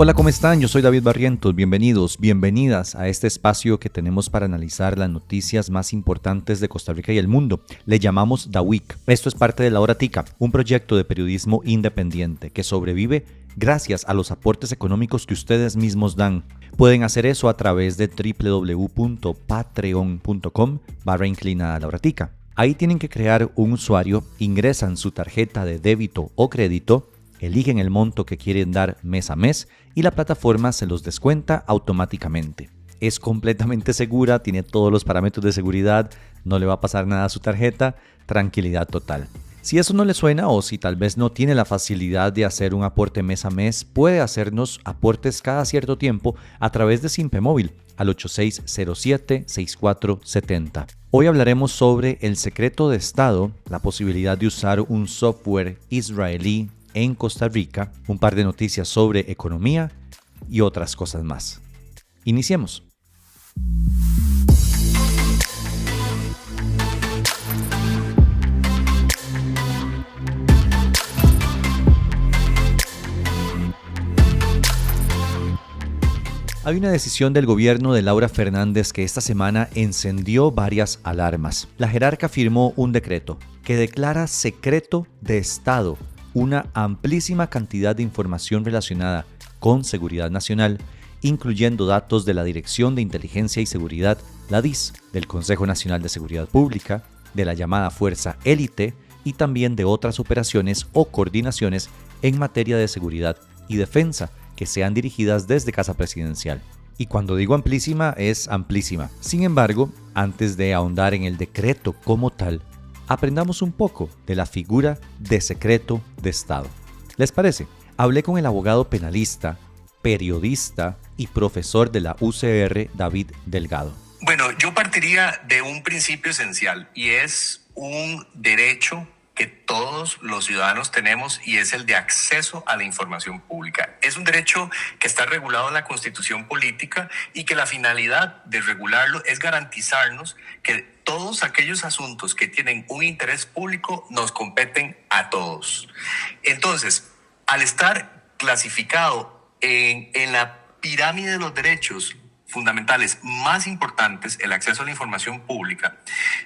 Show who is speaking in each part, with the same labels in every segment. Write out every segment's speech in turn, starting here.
Speaker 1: Hola, ¿cómo están? Yo soy David Barrientos. Bienvenidos, bienvenidas a este espacio que tenemos para analizar las noticias más importantes de Costa Rica y el mundo. Le llamamos The Week. Esto es parte de La Hora Tica, un proyecto de periodismo independiente que sobrevive gracias a los aportes económicos que ustedes mismos dan. Pueden hacer eso a través de www.patreon.com/La Hora Tica. Ahí tienen que crear un usuario, ingresan su tarjeta de débito o crédito, eligen el monto que quieren dar mes a mes y la plataforma se los descuenta automáticamente. Es completamente segura, tiene todos los parámetros de seguridad, no le va a pasar nada a su tarjeta, tranquilidad total. Si eso no le suena o si tal vez no tiene la facilidad de hacer un aporte mes a mes, puede hacernos aportes cada cierto tiempo a través de Simpe Móvil al 8607-6470. Hoy hablaremos sobre el secreto de Estado, la posibilidad de usar un software israelí en Costa Rica, un par de noticias sobre economía y otras cosas más. Iniciemos. Hay una decisión del gobierno de Laura Fernández que esta semana encendió varias alarmas. La jerarca firmó un decreto que declara secreto de Estado una amplísima cantidad de información relacionada con seguridad nacional, incluyendo datos de la Dirección de Inteligencia y Seguridad, la DIS, del Consejo Nacional de Seguridad Pública, de la llamada Fuerza Élite y también de otras operaciones o coordinaciones en materia de seguridad y defensa que sean dirigidas desde Casa Presidencial. Y cuando digo amplísima, es amplísima. Sin embargo, antes de ahondar en el decreto como tal, aprendamos un poco de la figura de secreto de Estado. ¿Les parece? Hablé con el abogado penalista, periodista y profesor de la UCR, David Delgado.
Speaker 2: Bueno, yo partiría de un principio esencial y es un derecho que todos los ciudadanos tenemos y es el de acceso a la información pública. Es un derecho que está regulado en la Constitución Política y que la finalidad de regularlo es garantizarnos que todos aquellos asuntos que tienen un interés público nos competen a todos. Entonces, al estar clasificado en la pirámide de los derechos fundamentales más importantes, el acceso a la información pública,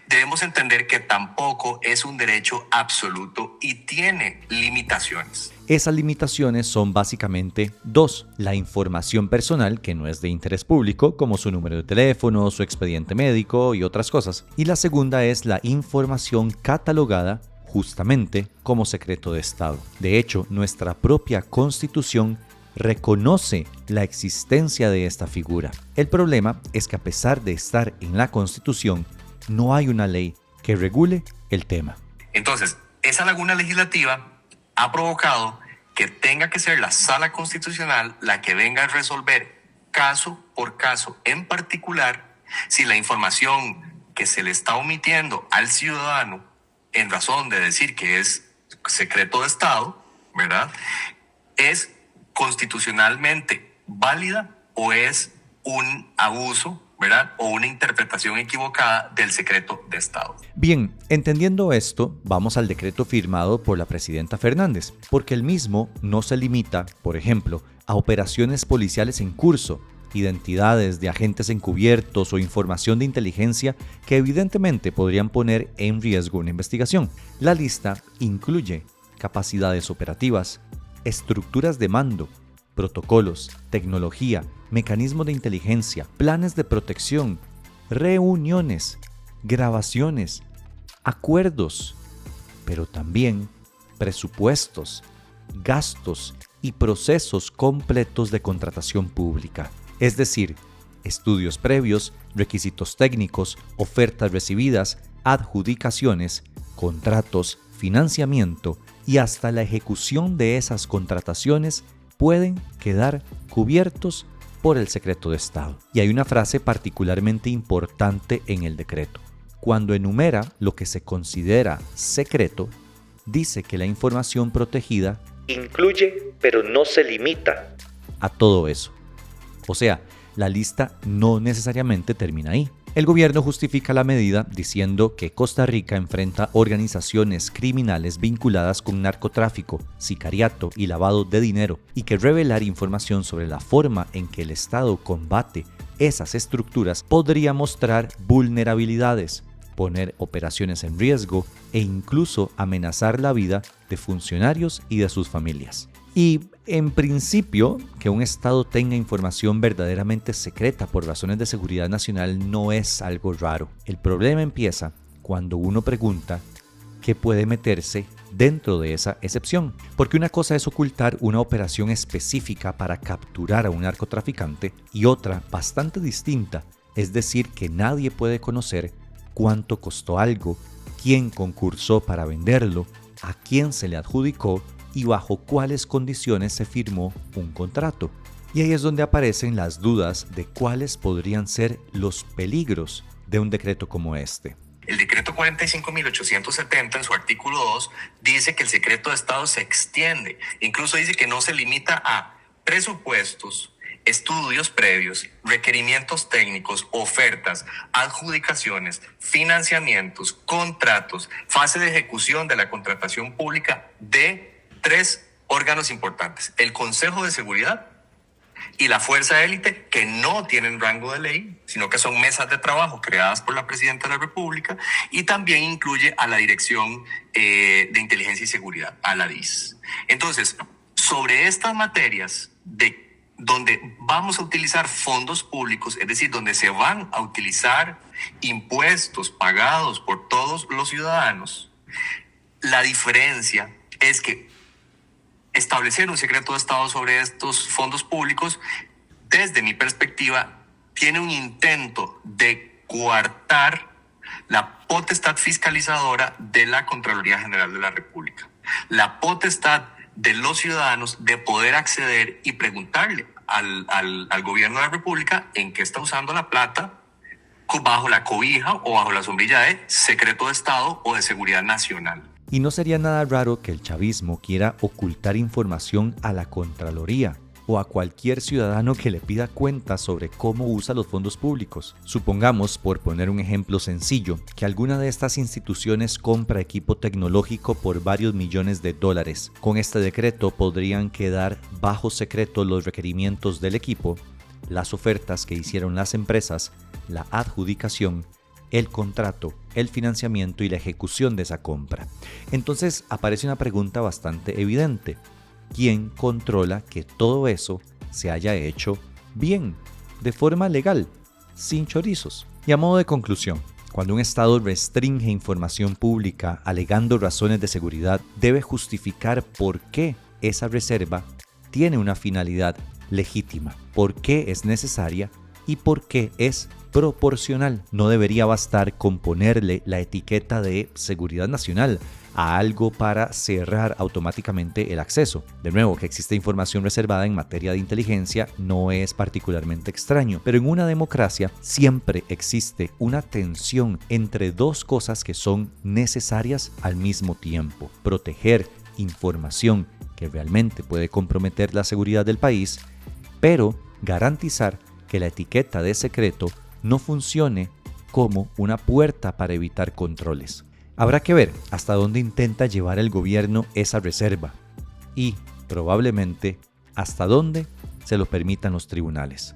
Speaker 2: debemos entender que tampoco es un derecho absoluto y tiene limitaciones.
Speaker 1: Esas limitaciones son básicamente dos: la información personal, que no es de interés público, como su número de teléfono, su expediente médico y otras cosas, y la segunda es la información catalogada justamente como secreto de Estado. De hecho, nuestra propia Constitución reconoce la existencia de esta figura. El problema es que a pesar de estar en la Constitución, no hay una ley que regule el tema.
Speaker 2: Entonces, esa laguna legislativa ha provocado que tenga que ser la Sala Constitucional la que venga a resolver caso por caso, en particular, si la información que se le está omitiendo al ciudadano en razón de decir que es secreto de Estado, ¿verdad?, es constitucionalmente válida o es un abuso, ¿verdad?, o una interpretación equivocada del secreto de Estado.
Speaker 1: Bien, entendiendo esto, vamos al decreto firmado por la presidenta Fernández, porque el mismo no se limita, por ejemplo, a operaciones policiales en curso, identidades de agentes encubiertos o información de inteligencia que evidentemente podrían poner en riesgo una investigación. La lista incluye capacidades operativas, estructuras de mando, protocolos, tecnología, mecanismos de inteligencia, planes de protección, reuniones, grabaciones, acuerdos, pero también presupuestos, gastos y procesos completos de contratación pública. Es decir, estudios previos, requisitos técnicos, ofertas recibidas, adjudicaciones, contratos, financiamiento y hasta la ejecución de esas contrataciones pueden quedar cubiertos por el secreto de Estado. Y hay una frase particularmente importante en el decreto. Cuando enumera lo que se considera secreto, dice que la información protegida incluye, pero no se limita a todo eso. O sea, la lista no necesariamente termina ahí. El gobierno justifica la medida diciendo que Costa Rica enfrenta organizaciones criminales vinculadas con narcotráfico, sicariato y lavado de dinero, y que revelar información sobre la forma en que el Estado combate esas estructuras podría mostrar vulnerabilidades, poner operaciones en riesgo e incluso amenazar la vida de funcionarios y de sus familias. Y en principio, que un Estado tenga información verdaderamente secreta por razones de seguridad nacional no es algo raro. El problema empieza cuando uno pregunta qué puede meterse dentro de esa excepción. Porque una cosa es ocultar una operación específica para capturar a un narcotraficante y otra, bastante distinta, es decir que nadie puede conocer cuánto costó algo, quién concursó para venderlo, a quién se le adjudicó y bajo cuáles condiciones se firmó un contrato. Y ahí es donde aparecen las dudas de cuáles podrían ser los peligros de un decreto como este.
Speaker 2: El decreto 45.870 en su artículo 2 dice que el secreto de Estado se extiende. Incluso dice que no se limita a presupuestos, estudios previos, requerimientos técnicos, ofertas, adjudicaciones, financiamientos, contratos, fase de ejecución de la contratación pública de 3 órganos importantes: el Consejo de Seguridad y la Fuerza Élite, que no tienen rango de ley, sino que son mesas de trabajo creadas por la Presidenta de la República, y también incluye a la Dirección de Inteligencia y Seguridad, a la DIS. Entonces, sobre estas materias donde vamos a utilizar fondos públicos, es decir, donde se van a utilizar impuestos pagados por todos los ciudadanos, la diferencia es que establecer un secreto de Estado sobre estos fondos públicos, desde mi perspectiva, tiene un intento de coartar la potestad fiscalizadora de la Contraloría General de la República, la potestad de los ciudadanos de poder acceder y preguntarle al gobierno de la República en qué está usando la plata bajo la cobija o bajo la sombrilla de secreto de Estado o de seguridad nacional.
Speaker 1: Y no sería nada raro que el chavismo quiera ocultar información a la Contraloría o a cualquier ciudadano que le pida cuentas sobre cómo usa los fondos públicos. Supongamos, por poner un ejemplo sencillo, que alguna de estas instituciones compra equipo tecnológico por varios millones de dólares. Con este decreto podrían quedar bajo secreto los requerimientos del equipo, las ofertas que hicieron las empresas, la adjudicación, el contrato, el financiamiento y la ejecución de esa compra. Entonces aparece una pregunta bastante evidente: ¿quién controla que todo eso se haya hecho bien, de forma legal, sin chorizos? Y a modo de conclusión, cuando un Estado restringe información pública alegando razones de seguridad, debe justificar por qué esa reserva tiene una finalidad legítima, por qué es necesaria y por qué es proporcional. No debería bastar con ponerle la etiqueta de seguridad nacional a algo para cerrar automáticamente el acceso. De nuevo, que existe información reservada en materia de inteligencia no es particularmente extraño, pero en una democracia siempre existe una tensión entre dos cosas que son necesarias al mismo tiempo: proteger información que realmente puede comprometer la seguridad del país, pero garantizar que la etiqueta de secreto no funcione como una puerta para evitar controles. Habrá que ver hasta dónde intenta llevar el gobierno esa reserva y, probablemente, hasta dónde se lo permitan los tribunales.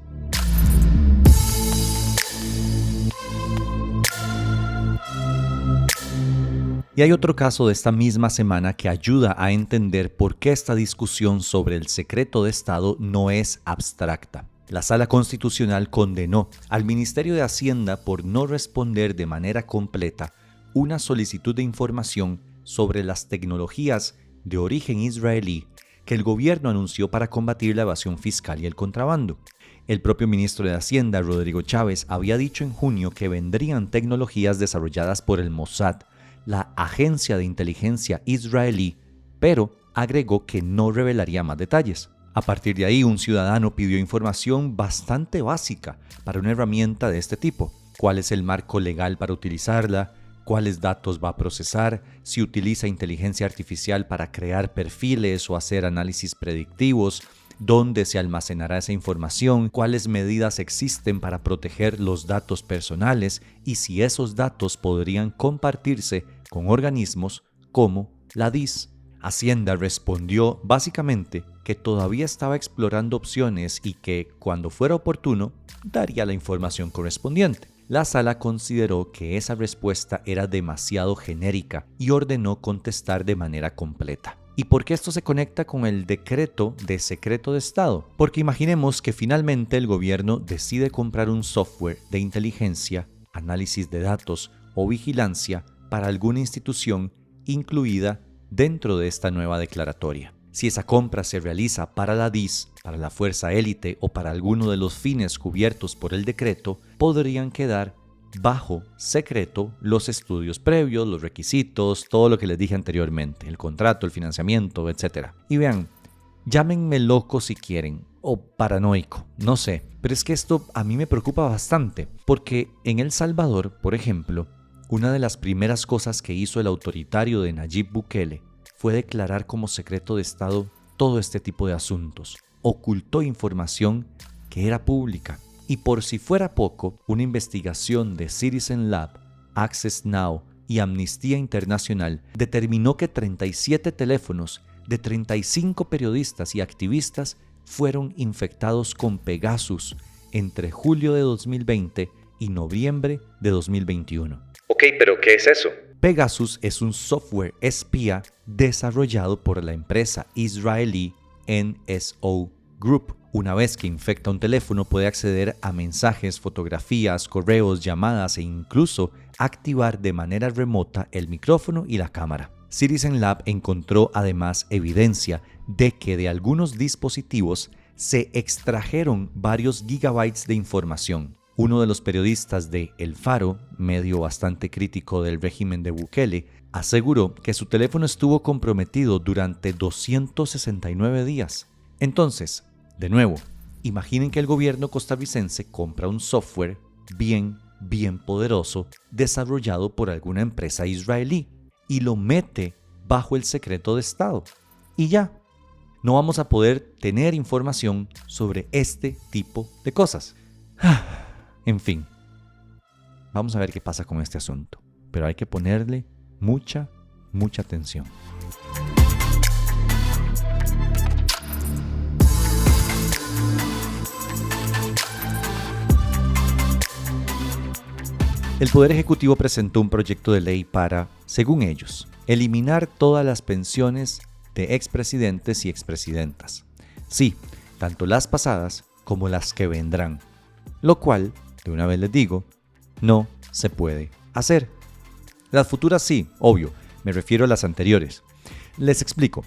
Speaker 1: Y hay otro caso de esta misma semana que ayuda a entender por qué esta discusión sobre el secreto de Estado no es abstracta. La Sala Constitucional condenó al Ministerio de Hacienda por no responder de manera completa una solicitud de información sobre las tecnologías de origen israelí que el gobierno anunció para combatir la evasión fiscal y el contrabando. El propio ministro de Hacienda, Rodrigo Chávez, había dicho en junio que vendrían tecnologías desarrolladas por el Mossad, la agencia de inteligencia israelí, pero agregó que no revelaría más detalles. A partir de ahí, un ciudadano pidió información bastante básica para una herramienta de este tipo: cuál es el marco legal para utilizarla, cuáles datos va a procesar, si utiliza inteligencia artificial para crear perfiles o hacer análisis predictivos, dónde se almacenará esa información, cuáles medidas existen para proteger los datos personales y si esos datos podrían compartirse con organismos como la DIS. Hacienda respondió básicamente que todavía estaba explorando opciones y que, cuando fuera oportuno, daría la información correspondiente. La sala consideró que esa respuesta era demasiado genérica y ordenó contestar de manera completa. ¿Y por qué esto se conecta con el decreto de secreto de Estado? Porque imaginemos que finalmente el gobierno decide comprar un software de inteligencia, análisis de datos o vigilancia para alguna institución incluida dentro de esta nueva declaratoria. Si esa compra se realiza para la DIS, para la fuerza élite o para alguno de los fines cubiertos por el decreto, podrían quedar bajo secreto los estudios previos, los requisitos, todo lo que les dije anteriormente, el contrato, el financiamiento, etc. Y vean, llámenme loco si quieren, o paranoico, no sé, pero es que esto a mí me preocupa bastante, porque en El Salvador, por ejemplo, una de las primeras cosas que hizo el autoritario de Nayib Bukele fue declarar como secreto de Estado todo este tipo de asuntos. Ocultó información que era pública. Y por si fuera poco, una investigación de Citizen Lab, Access Now y Amnistía Internacional determinó que 37 teléfonos de 35 periodistas y activistas fueron infectados con Pegasus entre julio de 2020 y noviembre de 2021.
Speaker 3: Ok, pero ¿qué es eso?
Speaker 1: Pegasus es un software espía desarrollado por la empresa israelí NSO Group. Una vez que infecta un teléfono puede acceder a mensajes, fotografías, correos, llamadas e incluso activar de manera remota el micrófono y la cámara. Citizen Lab encontró además evidencia de que de algunos dispositivos se extrajeron varios gigabytes de información. Uno de los periodistas de El Faro, medio bastante crítico del régimen de Bukele, aseguró que su teléfono estuvo comprometido durante 269 días. Entonces, de nuevo, imaginen que el gobierno costarricense compra un software bien poderoso desarrollado por alguna empresa israelí y lo mete bajo el secreto de Estado. Y ya, no vamos a poder tener información sobre este tipo de cosas. En fin, vamos a ver qué pasa con este asunto, pero hay que ponerle mucha atención. El Poder Ejecutivo presentó un proyecto de ley para, según ellos, eliminar todas las pensiones de expresidentes y expresidentas. Sí, tanto las pasadas como las que vendrán, lo cual, de una vez les digo, no se puede hacer. Las futuras sí, obvio, me refiero a las anteriores. Les explico.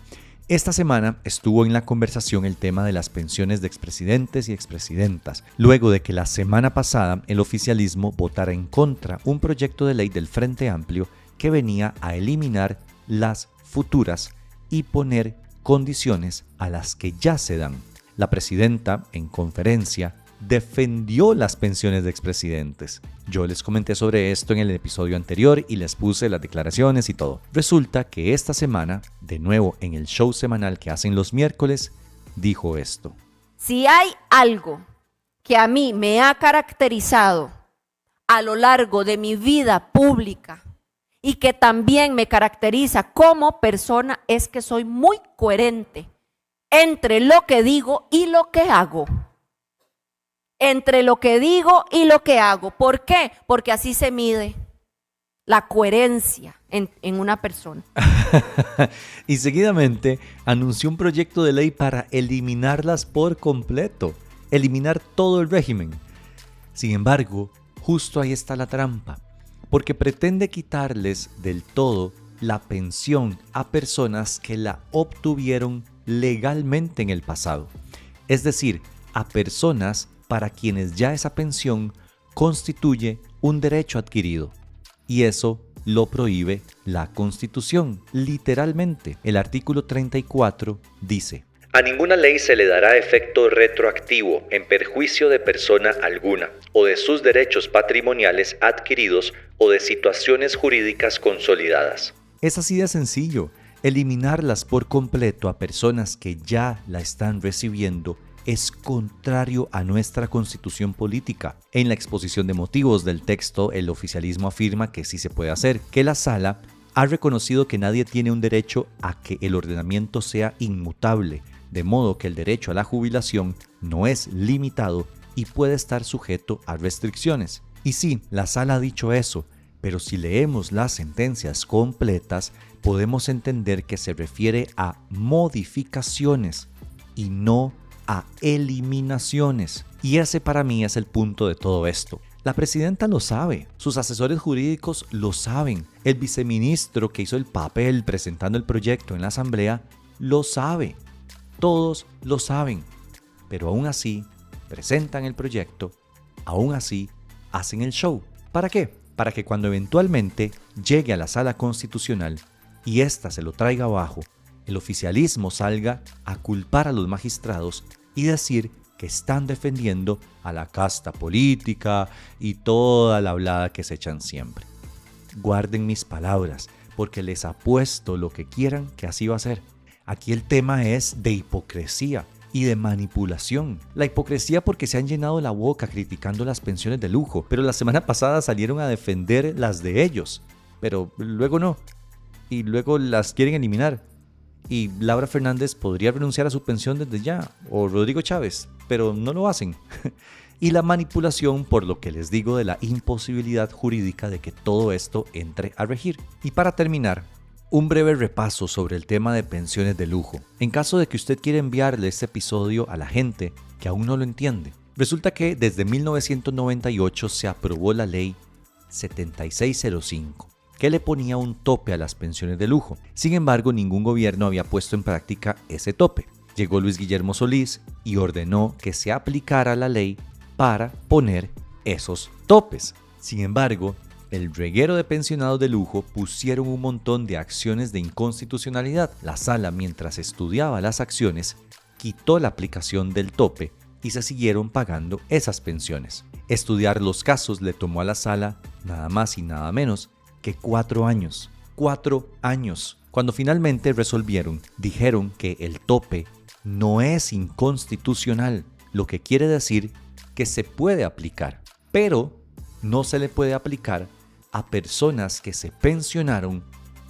Speaker 1: Esta semana estuvo en la conversación el tema de las pensiones de expresidentes y expresidentas, luego de que la semana pasada el oficialismo votara en contra un proyecto de ley del Frente Amplio que venía a eliminar las futuras y poner condiciones a las que ya se dan. La presidenta, en conferencia, defendió las pensiones de expresidentes. Yo les comenté sobre esto en el episodio anterior y les puse las declaraciones y todo. Resulta que esta semana, de nuevo en el show semanal que hacen los miércoles, dijo esto.
Speaker 4: Si hay algo que a mí me ha caracterizado a lo largo de mi vida pública y que también me caracteriza como persona, es que soy muy coherente entre lo que digo y lo que hago. Entre lo que digo y lo que hago. ¿Por qué? Porque así se mide la coherencia en una persona.
Speaker 1: Y seguidamente anunció un proyecto de ley para eliminarlas por completo, eliminar todo el régimen. Sin embargo, justo ahí está la trampa, porque pretende quitarles del todo la pensión a personas que la obtuvieron legalmente en el pasado. Es decir, a personas para quienes ya esa pensión constituye un derecho adquirido. Y eso lo prohíbe la Constitución. Literalmente, el artículo 34 dice:
Speaker 3: a ninguna ley se le dará efecto retroactivo en perjuicio de persona alguna, o de sus derechos patrimoniales adquiridos o de situaciones jurídicas consolidadas.
Speaker 1: Es así de sencillo. Eliminarlas por completo a personas que ya la están recibiendo es contrario a nuestra constitución política. En la exposición de motivos del texto, el oficialismo afirma que sí se puede hacer, que la Sala ha reconocido que nadie tiene un derecho a que el ordenamiento sea inmutable, de modo que el derecho a la jubilación no es limitado y puede estar sujeto a restricciones. Y sí, la Sala ha dicho eso, pero si leemos las sentencias completas, podemos entender que se refiere a modificaciones y no a eliminaciones. Y ese para mí es el punto de todo esto. La presidenta lo sabe, sus asesores jurídicos lo saben, el viceministro que hizo el papel presentando el proyecto en la asamblea lo sabe, todos lo saben, pero aún así presentan el proyecto, aún así hacen el show. ¿Para qué? Para que cuando eventualmente llegue a la Sala Constitucional y ésta se lo traiga abajo, el oficialismo salga a culpar a los magistrados y decir que están defendiendo a la casta política y toda la hablada que se echan siempre. Guarden mis palabras, porque les apuesto lo que quieran que así va a ser. Aquí el tema es de hipocresía y de manipulación. La hipocresía porque se han llenado la boca criticando las pensiones de lujo, pero la semana pasada salieron a defender las de ellos, pero luego no, y luego las quieren eliminar. Y Laura Fernández podría renunciar a su pensión desde ya, o Rodrigo Chávez, pero no lo hacen. Y la manipulación por lo que les digo de la imposibilidad jurídica de que todo esto entre a regir. Y para terminar, un breve repaso sobre el tema de pensiones de lujo, en caso de que usted quiera enviarle este episodio a la gente que aún no lo entiende. Resulta que desde 1998 se aprobó la ley 7605, que le ponía un tope a las pensiones de lujo. Sin embargo, ningún gobierno había puesto en práctica ese tope. Llegó Luis Guillermo Solís y ordenó que se aplicara la ley para poner esos topes. Sin embargo, el reguero de pensionados de lujo pusieron un montón de acciones de inconstitucionalidad. La Sala, mientras estudiaba las acciones, quitó la aplicación del tope y se siguieron pagando esas pensiones. Estudiar los casos le tomó a la Sala nada más y nada menos que 4 años. 4 años. Cuando finalmente resolvieron, dijeron que el tope no es inconstitucional, lo que quiere decir que se puede aplicar, pero no se le puede aplicar a personas que se pensionaron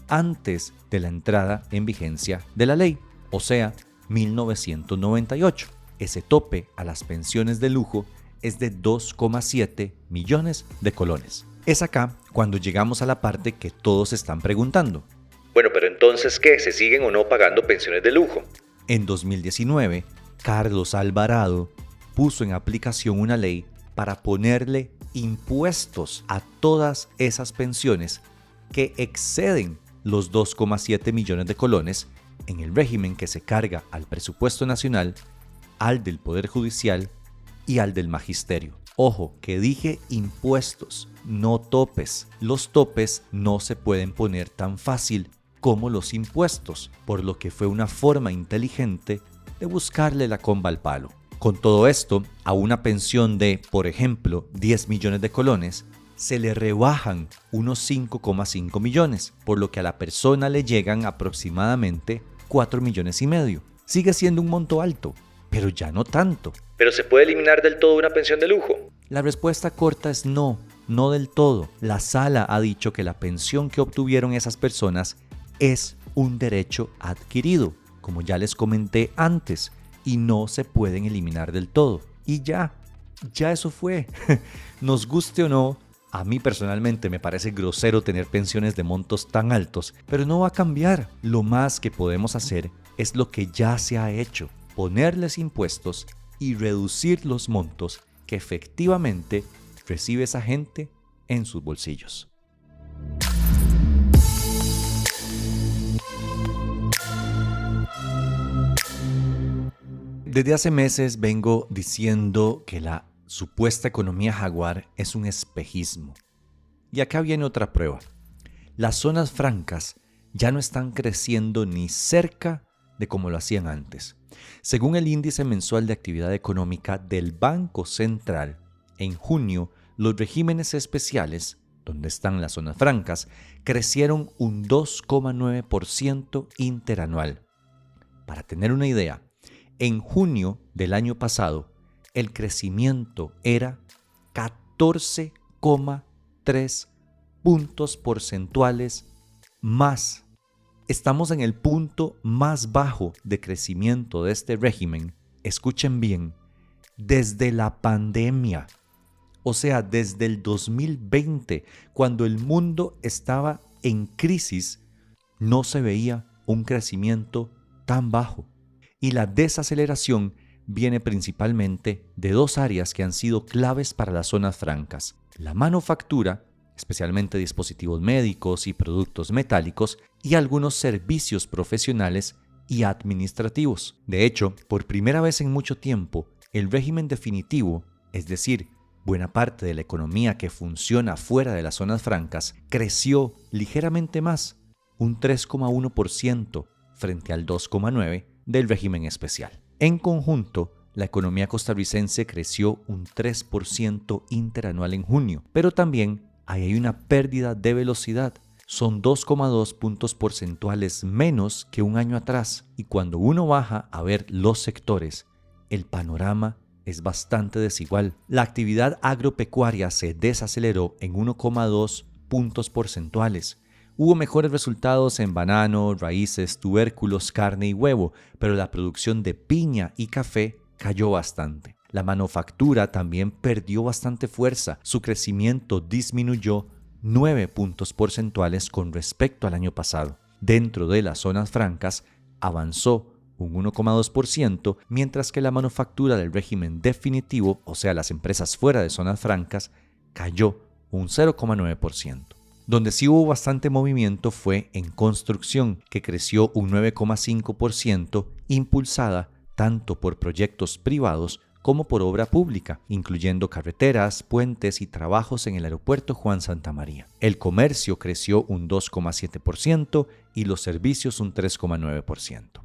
Speaker 1: antes de la entrada en vigencia de la ley, o sea, 1998. Ese tope a las pensiones de lujo es de 2,7 millones de colones. Es acá cuando llegamos a la parte que todos están preguntando.
Speaker 3: Bueno, pero entonces, ¿qué? ¿Se siguen o no pagando pensiones de lujo?
Speaker 1: En 2019, Carlos Alvarado puso en aplicación una ley para ponerle impuestos a todas esas pensiones que exceden los 2,7 millones de colones en el régimen que se carga al presupuesto nacional, al del Poder Judicial y al del Magisterio. Ojo, que dije impuestos, no topes. Los topes no se pueden poner tan fácil como los impuestos, por lo que fue una forma inteligente de buscarle la comba al palo. Con todo esto, a una pensión de, por ejemplo, 10 millones de colones, se le rebajan unos 5,5 millones, por lo que a la persona le llegan aproximadamente 4 millones y medio. Sigue siendo un monto alto, pero ya no tanto.
Speaker 3: ¿Pero se puede eliminar del todo una pensión de lujo?
Speaker 1: La respuesta corta es no, no del todo. La Sala ha dicho que la pensión que obtuvieron esas personas es un derecho adquirido, como ya les comenté antes, y no se pueden eliminar del todo. Y ya eso fue. Nos guste o no, a mí personalmente me parece grosero tener pensiones de montos tan altos, pero no va a cambiar. Lo más que podemos hacer es lo que ya se ha hecho, ponerles impuestos y reducir los montos que efectivamente recibe esa gente en sus bolsillos. Desde hace meses vengo diciendo que la supuesta economía jaguar es un espejismo. Y acá viene otra prueba. Las zonas francas ya no están creciendo ni cerca de como lo hacían antes. Según el índice mensual de actividad económica del Banco Central, en junio los regímenes especiales donde están las zonas francas, crecieron un 2,9% interanual. Para tener una idea, en junio del año pasado, el crecimiento era 14,3 puntos porcentuales más. Estamos en el punto más bajo de crecimiento de este régimen, escuchen bien, desde la pandemia. O sea, desde el 2020, cuando el mundo estaba en crisis, no se veía un crecimiento tan bajo. Y la desaceleración viene principalmente de dos áreas que han sido claves para las zonas francas: la manufactura, especialmente dispositivos médicos y productos metálicos, y algunos servicios profesionales y administrativos. De hecho, por primera vez en mucho tiempo, el régimen definitivo, es decir, buena parte de la economía que funciona fuera de las zonas francas, creció ligeramente más, un 3,1% frente al 2,9% del régimen especial. En conjunto, la economía costarricense creció un 3% interanual en junio, pero también hay una pérdida de velocidad. Son 2,2 puntos porcentuales menos que un año atrás, y cuando uno baja a ver los sectores, el panorama es bastante desigual. La actividad agropecuaria se desaceleró en 1,2 puntos porcentuales. Hubo mejores resultados en banano, raíces, tubérculos, carne y huevo, pero la producción de piña y café cayó bastante. La manufactura también perdió bastante fuerza. Su crecimiento disminuyó 9 puntos porcentuales con respecto al año pasado. Dentro de las zonas francas avanzó un 1,2%, mientras que la manufactura del régimen definitivo, o sea, las empresas fuera de zonas francas, cayó un 0,9%. Donde sí hubo bastante movimiento fue en construcción, que creció un 9,5%, impulsada tanto por proyectos privados como por obra pública, incluyendo carreteras, puentes y trabajos en el aeropuerto Juan Santamaría. El comercio creció un 2,7% y los servicios un 3,9%.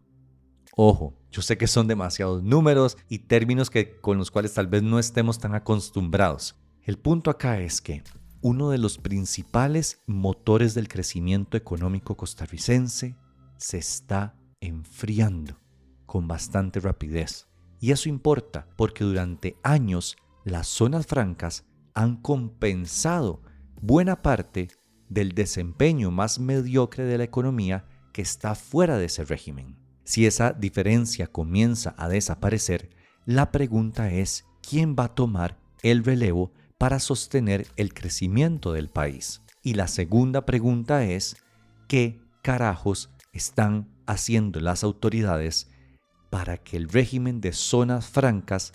Speaker 1: Ojo, yo sé que son demasiados números y términos con los cuales tal vez no estemos tan acostumbrados. El punto acá es que uno de los principales motores del crecimiento económico costarricense se está enfriando con bastante rapidez. Y eso importa porque durante años las zonas francas han compensado buena parte del desempeño más mediocre de la economía que está fuera de ese régimen. Si esa diferencia comienza a desaparecer, la pregunta es ¿quién va a tomar el relevo para sostener el crecimiento del país? Y la segunda pregunta es ¿qué carajos están haciendo las autoridades para que el régimen de zonas francas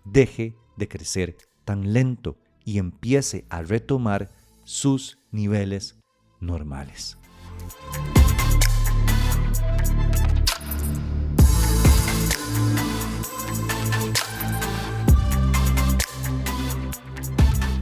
Speaker 1: deje de crecer tan lento y empiece a retomar sus niveles normales?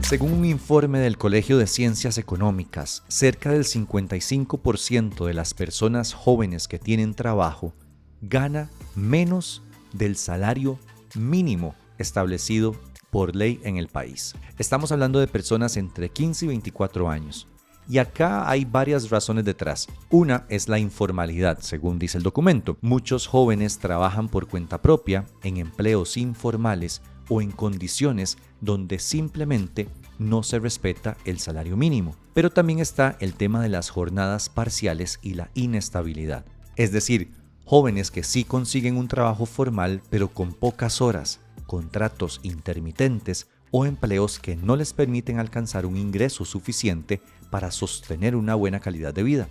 Speaker 1: Según un informe del Colegio de Ciencias Económicas, cerca del 55% de las personas jóvenes que tienen trabajo gana menos del salario mínimo establecido por ley en el país. Estamos hablando de personas entre 15 y 24 años. Y acá hay varias razones detrás. Una es la informalidad, según dice el documento. Muchos jóvenes trabajan por cuenta propia, en empleos informales o en condiciones donde simplemente no se respeta el salario mínimo. Pero también está el tema de las jornadas parciales y la inestabilidad. Es decir, jóvenes que sí consiguen un trabajo formal pero con pocas horas, contratos intermitentes o empleos que no les permiten alcanzar un ingreso suficiente para sostener una buena calidad de vida.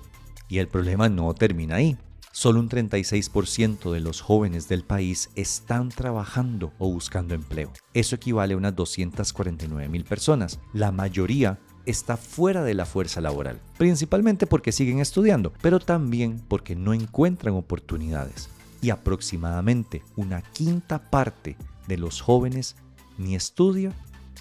Speaker 1: Y el problema no termina ahí. Solo un 36% de los jóvenes del país están trabajando o buscando empleo. Eso equivale a unas 249,000 personas. La mayoría está fuera de la fuerza laboral, principalmente porque siguen estudiando, pero también porque no encuentran oportunidades. Y aproximadamente una quinta parte de los jóvenes ni estudia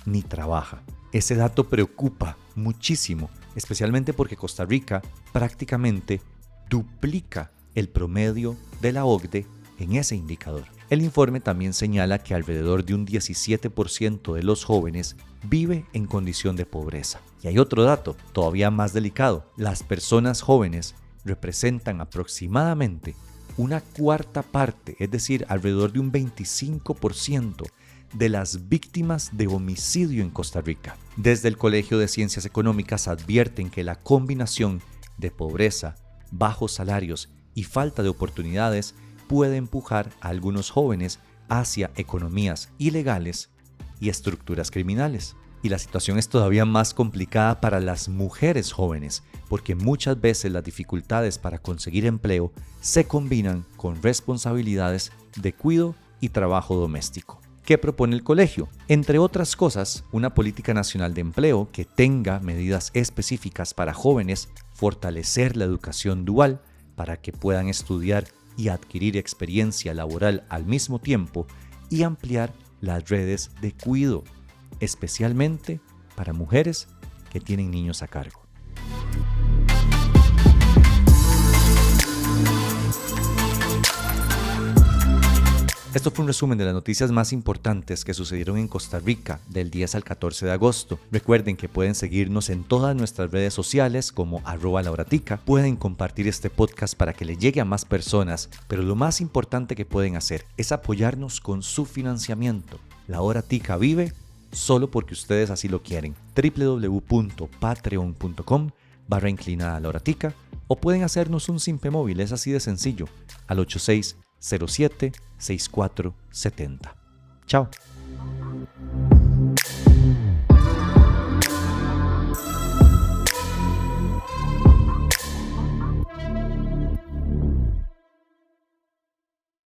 Speaker 1: ni trabaja. Ese dato preocupa muchísimo, especialmente porque Costa Rica prácticamente duplica el promedio de la OCDE en ese indicador. El informe también señala que alrededor de un 17% de los jóvenes vive en condición de pobreza. Y hay otro dato, todavía más delicado. Las personas jóvenes representan aproximadamente una cuarta parte, es decir, alrededor de un 25% de las víctimas de homicidio en Costa Rica. Desde el Colegio de Ciencias Económicas advierten que la combinación de pobreza, bajos salarios y falta de oportunidades puede empujar a algunos jóvenes hacia economías ilegales y estructuras criminales. Y la situación es todavía más complicada para las mujeres jóvenes, porque muchas veces las dificultades para conseguir empleo se combinan con responsabilidades de cuidado y trabajo doméstico. ¿Qué propone el colegio? Entre otras cosas, una política nacional de empleo que tenga medidas específicas para jóvenes, fortalecer la educación dual para que puedan estudiar y adquirir experiencia laboral al mismo tiempo y ampliar las redes de cuidado, especialmente para mujeres que tienen niños a cargo. Esto fue un resumen de las noticias más importantes que sucedieron en Costa Rica del 10 al 14 de agosto. Recuerden que pueden seguirnos en todas nuestras redes sociales como @lauratica. Pueden compartir este podcast para que le llegue a más personas, pero lo más importante que pueden hacer es apoyarnos con su financiamiento. La Hora Tica vive solo porque ustedes así lo quieren. www.patreon.com/lauratica o pueden hacernos un simpe móvil, es así de sencillo, al 8607-6470. Chao.